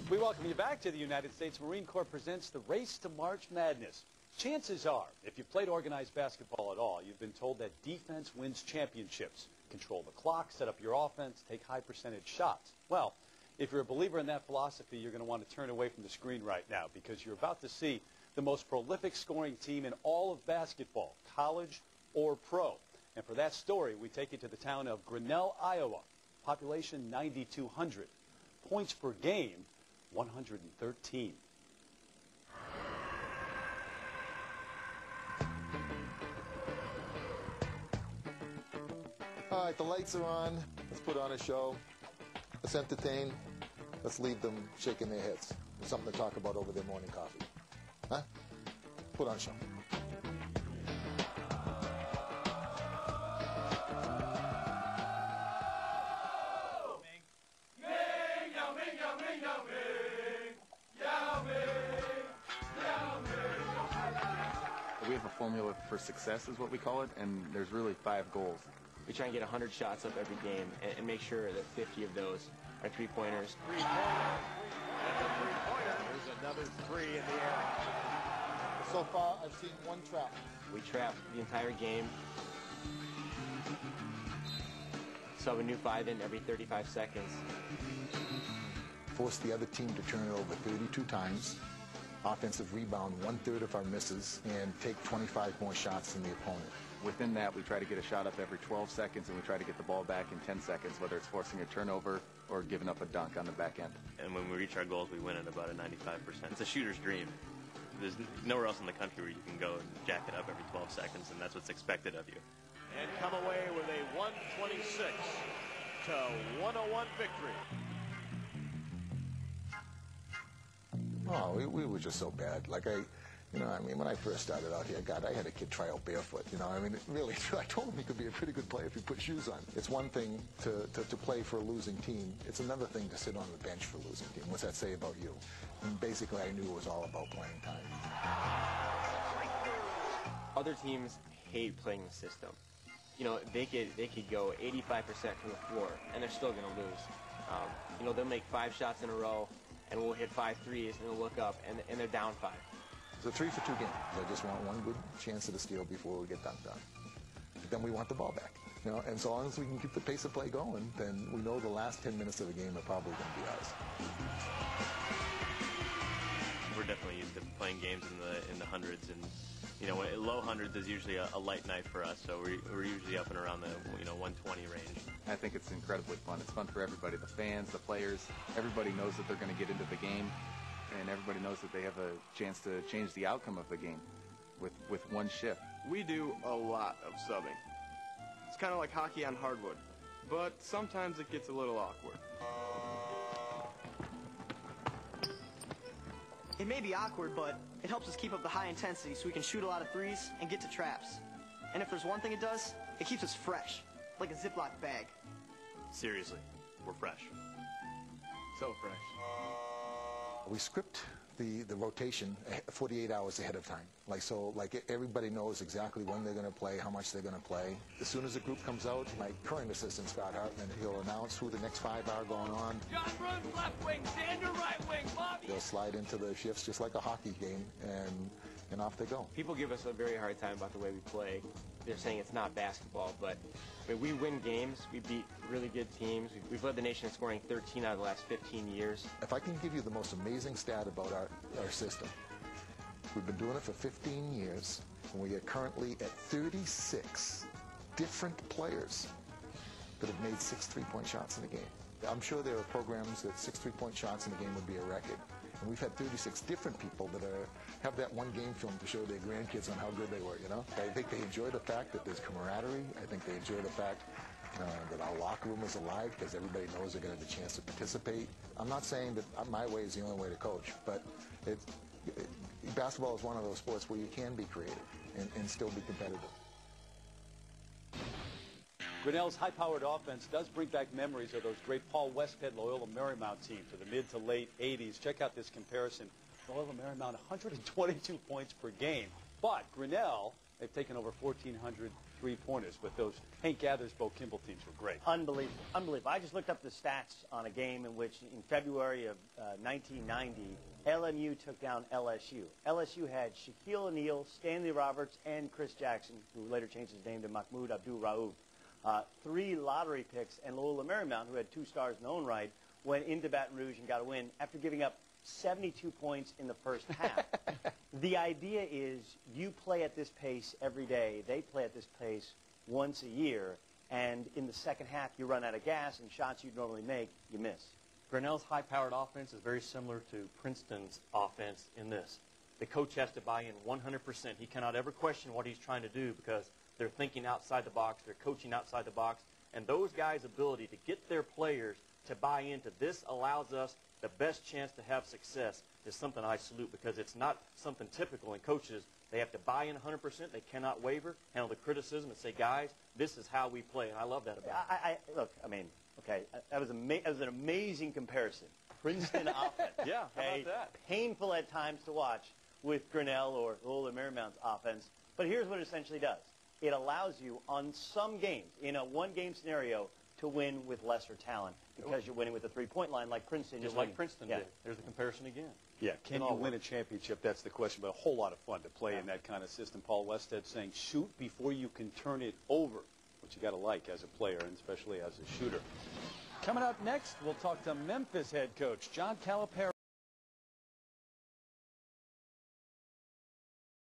We welcome you back to the United States Marine Corps presents the Race to March Madness. Chances are, if you've played organized basketball at all, you've been told that defense wins championships. Control the clock, set up your offense, take high percentage shots. Well, if you're a believer in that philosophy, you're going to want to turn away from the screen right now because you're about to see the most prolific scoring team in all of basketball, college or pro. And for that story, we take you to the town of Grinnell, Iowa. Population 9,200. Points per game, 113. All right, the lights are on. Let's put on a show. Let's entertain. Let's leave them shaking their heads. There's something to talk about over their morning coffee. Huh? Put on a show. We have a formula for success is what we call it, and there's really 5 goals. We try and get 100 shots up every game and make sure that 50 of those are three-pointers. Three-pointer. There's another 3 in the air. So far, I've seen one trap. We trap the entire game. Sub a new 5 in every 35 seconds. Force the other team to turn it over 32 times. Offensive rebound 1/3 of our misses, and take 25 more shots than the opponent. Within that, we try to get a shot up every 12 seconds, and we try to get the ball back in 10 seconds, whether it's forcing a turnover or giving up a dunk on the back end. And when we reach our goals, we win at about a 95%. It's a shooter's dream. There's nowhere else in the country where you can go and jack it up every 12 seconds, and that's what's expected of you. And come away with a 126 to 101 victory. Oh, we were just so bad. Like when I first started out here, God, I had a kid try out barefoot. Really, I told him he could be a pretty good player if he put shoes on. It's one thing to play for a losing team. It's another thing to sit on the bench for a losing team. What's that say about you? And basically, I knew it was all about playing time. Other teams hate playing the system. They could go 85% from the floor, and they're still going to lose. They'll make 5 shots in a row, and we'll hit 5 threes, and they'll look up, and they're down 5. It's a 3 for 2 game. I just want one good chance at a steal before we get dunked on. But then we want the ball back. And so long as we can keep the pace of play going, then we know the last 10 minutes of the game are probably going to be ours. We're definitely used to playing games in the hundreds, and low hundreds is usually a light night for us. So we're usually up and around the 120 range. I think it's incredibly fun. It's fun for everybody, the fans, the players. Everybody knows that they're going to get into the game, and everybody knows that they have a chance to change the outcome of the game with one shift. We do a lot of subbing. It's kind of like hockey on hardwood, but sometimes it gets a little awkward. It may be awkward, but it helps us keep up the high intensity so we can shoot a lot of threes and get to traps. And if there's one thing it does, it keeps us fresh, like a Ziploc bag. Seriously, we're fresh. So fresh. We script the rotation 48 hours ahead of time. Like everybody knows exactly when they're going to play, how much they're going to play. As soon as the group comes out, my current assistant, Scott Hartman, he'll announce who the next 5 are going on. John Bruns left wing, Sander right wing, Bobby. They'll slide into the shifts just like a hockey game, and off they go. People give us a very hard time about the way we play. They're saying it's not basketball, but we win games. We beat really good teams. We've led the nation in scoring 13 out of the last 15 years. If I can give you the most amazing stat about our system, we've been doing it for 15 years, and we are currently at 36 different players that have made 6 3-point shots in a game. I'm sure there are programs that 6 3-point shots in a game would be a record. And we've had 36 different people that have that one game film to show their grandkids on how good they were, I think they enjoy the fact that there's camaraderie. I think they enjoy the fact that our locker room is alive because everybody knows they're going to have a chance to participate. I'm not saying that my way is the only way to coach, but basketball is one of those sports where you can be creative and still be competitive. Grinnell's high-powered offense does bring back memories of those great Paul Westhead Loyola Marymount teams of the mid to late 80s. Check out this comparison. Loyola Marymount 122 points per game. But Grinnell They've taken over 1,400 three-pointers, but those Hank Gathersbo Kimball teams were great. Unbelievable. Unbelievable. I just looked up the stats on a game in which, in February of 1990, LMU took down LSU. LSU had Shaquille O'Neal, Stanley Roberts, and Chris Jackson, who later changed his name to Mahmoud Abdul-Rauf. 3 lottery picks, and Loyola Marymount, who had 2 stars in their own right, went into Baton Rouge and got a win after giving up 72 points in the first half. The idea is you play at this pace every day. They play at this pace once a year. And in the second half, you run out of gas, and shots you'd normally make, you miss. Grinnell's high-powered offense is very similar to Princeton's offense in this. The coach has to buy in 100%. He cannot ever question what he's trying to do because they're thinking outside the box, they're coaching outside the box. And those guys' ability to get their players to buy into this allows us the best chance to have success is something I salute because it's not something typical in coaches. They have to buy in 100%. They cannot waver, handle the criticism, and say, guys, this is how we play. And I love that about it. Look, I mean, okay, that was an amazing comparison. Princeton offense. Yeah, how about that? Painful at times to watch with Grinnell or Loyola Marymount's offense. But here's what it essentially does. It allows you on some games, in a one-game scenario, to win with lesser talent because you're winning with the three-point line like Princeton. Just like Princeton did. There's the comparison again. Yeah, can you win a championship? That's the question, but a whole lot of fun to play in that kind of system. Paul Westhead saying shoot before you can turn it over, which you got to like as a player and especially as a shooter. Coming up next, we'll talk to Memphis head coach John Calipari.